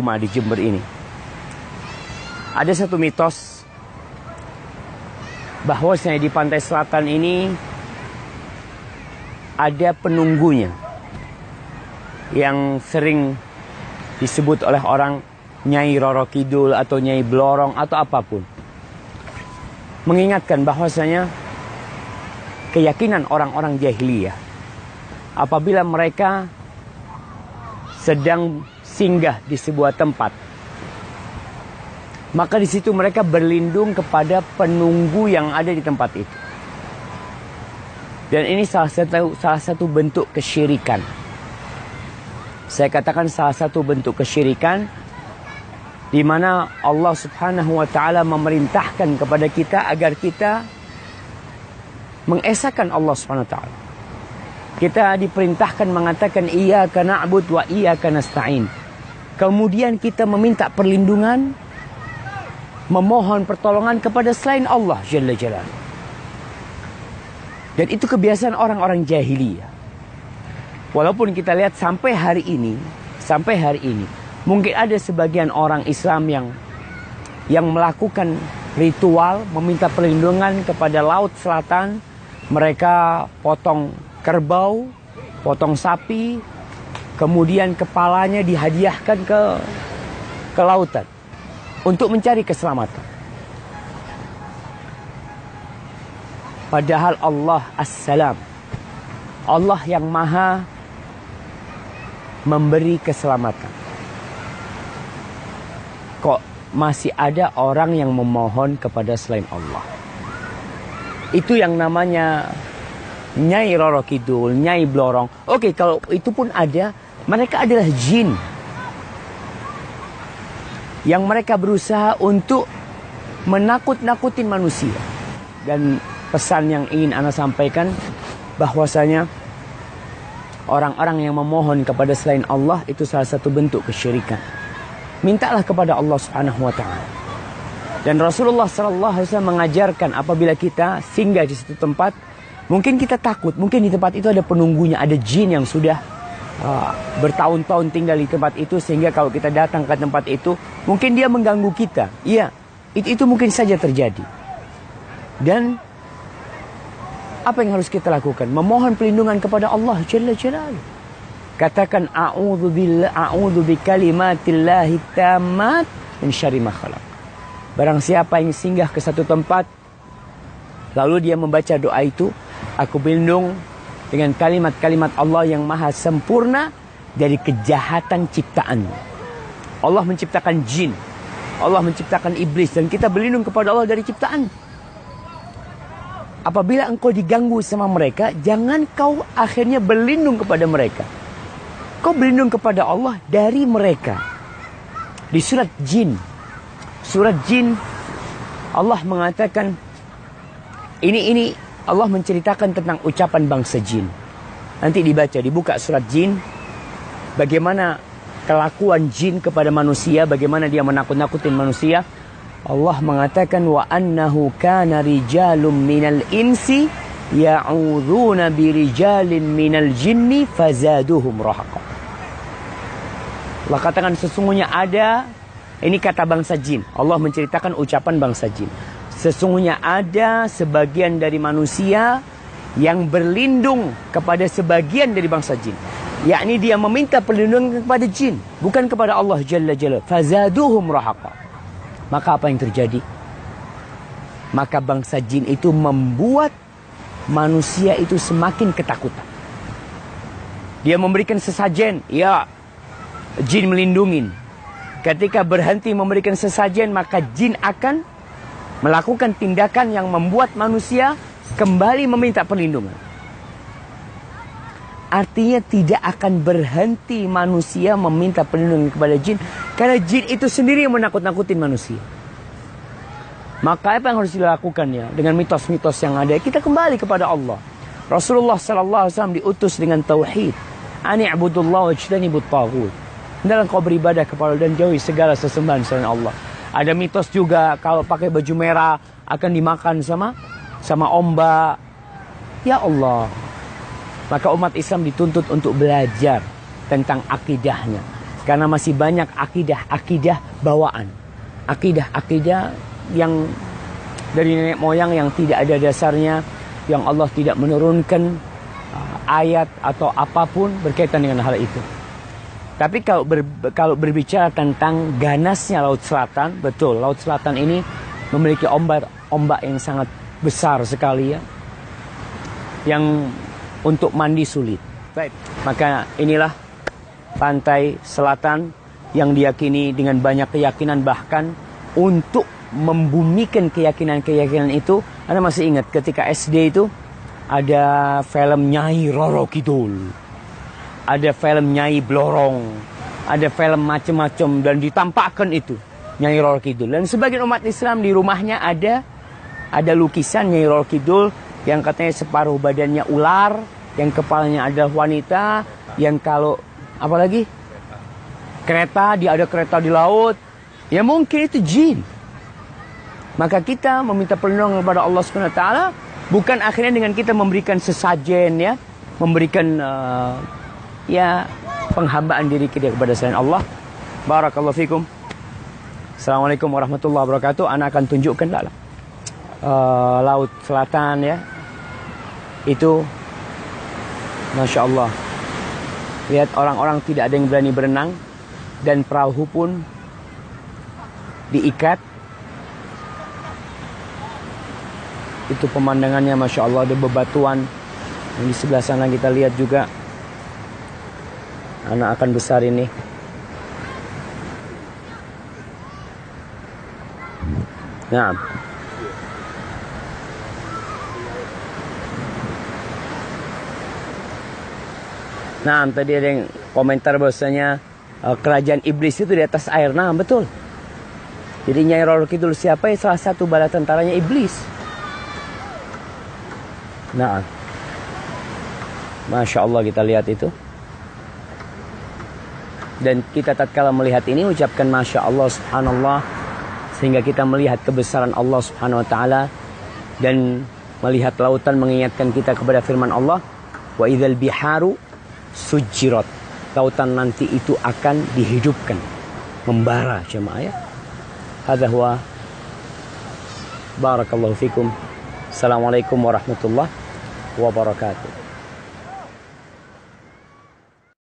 rumah di Jember ini. Ada satu mitos bahwasanya di pantai selatan ini ada penunggunya yang sering disebut oleh orang Nyai Roro Kidul atau Nyai Blorong atau apapun. Mengingatkan bahwasanya keyakinan orang-orang jahiliyah apabila mereka sedang singgah di sebuah tempat, maka di situ mereka berlindung kepada penunggu yang ada di tempat itu. Dan ini salah satu bentuk kesyirikan. Saya katakan salah satu bentuk kesyirikan di mana Allah Subhanahu wa taala memerintahkan kepada kita agar kita mengesahkan Allah Subhanahu wa taala. Kita diperintahkan mengatakan iyyaka na'budu wa iyyaka nasta'in. Kemudian kita meminta perlindungan, memohon pertolongan kepada selain Allah Jalla Jalaluhu. Dan itu kebiasaan orang-orang jahiliyah. Walaupun kita lihat sampai hari ini, mungkin ada sebagian orang Islam yang melakukan ritual meminta perlindungan kepada Laut Selatan. Mereka potong kerbau, potong sapi, kemudian kepalanya dihadiahkan ke lautan untuk mencari keselamatan. Padahal Allah As-Salam, Allah yang maha memberi keselamatan. Kok masih ada orang yang memohon kepada selain Allah? Itu yang namanya Nyai Roro Kidul, Nyai Blorong. Oke, kalau itu pun ada, mereka adalah jin yang mereka berusaha untuk menakut-nakutin manusia. Dan pesan yang ingin Ana sampaikan bahwasanya orang-orang yang memohon kepada selain Allah itu salah satu bentuk kesyirikan. Mintalah kepada Allah Subhanahu wa taala. Dan Rasulullah sallallahu alaihi wasallam mengajarkan apabila kita singgah di satu tempat, mungkin kita takut, mungkin di tempat itu ada penunggunya, ada jin yang sudah bertahun-tahun tinggal di tempat itu, sehingga kalau kita datang ke tempat itu, mungkin dia mengganggu kita. Iya, itu mungkin saja terjadi. Dan apa yang harus kita lakukan? Memohon perlindungan kepada Allah Jalla Jalaluhu. Katakan a'udzu bikalimatillahi tammat min syarri ma khalaq. Barang siapa yang singgah ke satu tempat, lalu dia membaca doa itu, aku berlindung dengan kalimat-kalimat Allah yang maha sempurna dari kejahatan ciptaan. Allah menciptakan jin, Allah menciptakan iblis, dan kita berlindung kepada Allah dari ciptaan. Apabila engkau diganggu sama mereka, jangan kau akhirnya berlindung kepada mereka. Kau berlindung kepada Allah dari mereka. Di surat Jin, Allah mengatakan, ini Allah menceritakan tentang ucapan bangsa jin. Nanti dibuka surat Jin, bagaimana kelakuan jin kepada manusia, bagaimana dia menakut-nakutin manusia. Allah mengatakan wa annahu kana rijalun minal insi ya'udzuuna birijalin minal jinni fazaduhum rahaqa. Allah katakan sesungguhnya ada, ini kata bangsa jin. Allah menceritakan ucapan bangsa jin. Sesungguhnya ada sebagian dari manusia yang berlindung kepada sebagian dari bangsa jin. Yakni dia meminta perlindungan kepada jin, bukan kepada Allah Jalla Jalla. Fazaduhum rahaqa. Maka apa yang terjadi? Maka bangsa jin itu membuat manusia itu semakin ketakutan. Dia memberikan sesajen, ya, jin melindungin. Ketika berhenti memberikan sesajen, maka jin akan melakukan tindakan yang membuat manusia kembali meminta perlindungan. Artinya tidak akan berhenti manusia meminta perlindungan kepada jin, karena jin itu sendiri yang menakut-nakutin manusia. Maka apa yang harus dilakukan ya? Dengan mitos-mitos yang ada, kita kembali kepada Allah. Rasulullah SAW diutus dengan tauhid. Ani abudullah wajtanibut taghut. Dalam kau beribadah kepada Allah dan jauhi segala sesembahan selain Allah. Ada mitos juga kalau pakai baju merah akan dimakan sama ombak. Ya Allah. Maka umat Islam dituntut untuk belajar tentang akidahnya. Karena masih banyak akidah-akidah bawaan. Akidah-akidah yang dari nenek moyang yang tidak ada dasarnya, yang Allah tidak menurunkan ayat atau apapun berkaitan dengan hal itu. Tapi kalau berbicara tentang ganasnya Laut Selatan, betul, Laut Selatan ini memiliki ombak yang sangat besar sekali ya, yang untuk mandi sulit. Baik, maka inilah pantai selatan yang diyakini dengan banyak keyakinan, bahkan untuk membumikan keyakinan-keyakinan itu. Anda masih ingat ketika SD itu ada film Nyai Roro Kidul, ada film Nyai Blorong, ada film macam-macam, dan ditampakkan itu Nyai Roro Kidul. Dan sebagian umat Islam di rumahnya ada lukisan Nyai Roro Kidul yang katanya separuh badannya ular, yang kepalanya adalah wanita, yang kalau apalagi kereta, dia ada kereta di laut, ya mungkin itu jin. Maka kita meminta perlindungan kepada Allah Subhanahu wa taala, bukan akhirnya dengan kita memberikan sesajen ya, memberikan ya penghambaan diri kita kepada selain Allah. Barakallahu fikum. Assalamualaikum warahmatullahi wabarakatuh. Ana akan tunjukkan Laut Selatan ya. Itu Masya Allah. Lihat orang-orang tidak ada yang berani berenang, dan perahu pun diikat. Itu pemandangannya Masya Allah. Ada bebatuan yang di sebelah sana kita lihat juga. Anak akan besar ini. Nah, tadi ada yang komentar bahwasanya kerajaan iblis itu di atas air. Nah, betul. Jadi Nyai Roro Kidul siapa? Ya, salah satu bala tentaranya iblis. Nah, Masya Allah kita lihat itu. Dan kita tatkala melihat ini ucapkan Masya Allah, Subhanallah, sehingga kita melihat kebesaran Allah Subhanahu wa taala, dan melihat lautan mengingatkan kita kepada firman Allah, wa idzal biharu sujirat. Lautan nanti itu akan dihidupkan, membara jemaah ya. Hadza huwa. Barakallahu fikum. Assalamualaikum warahmatullahi wabarakatuh.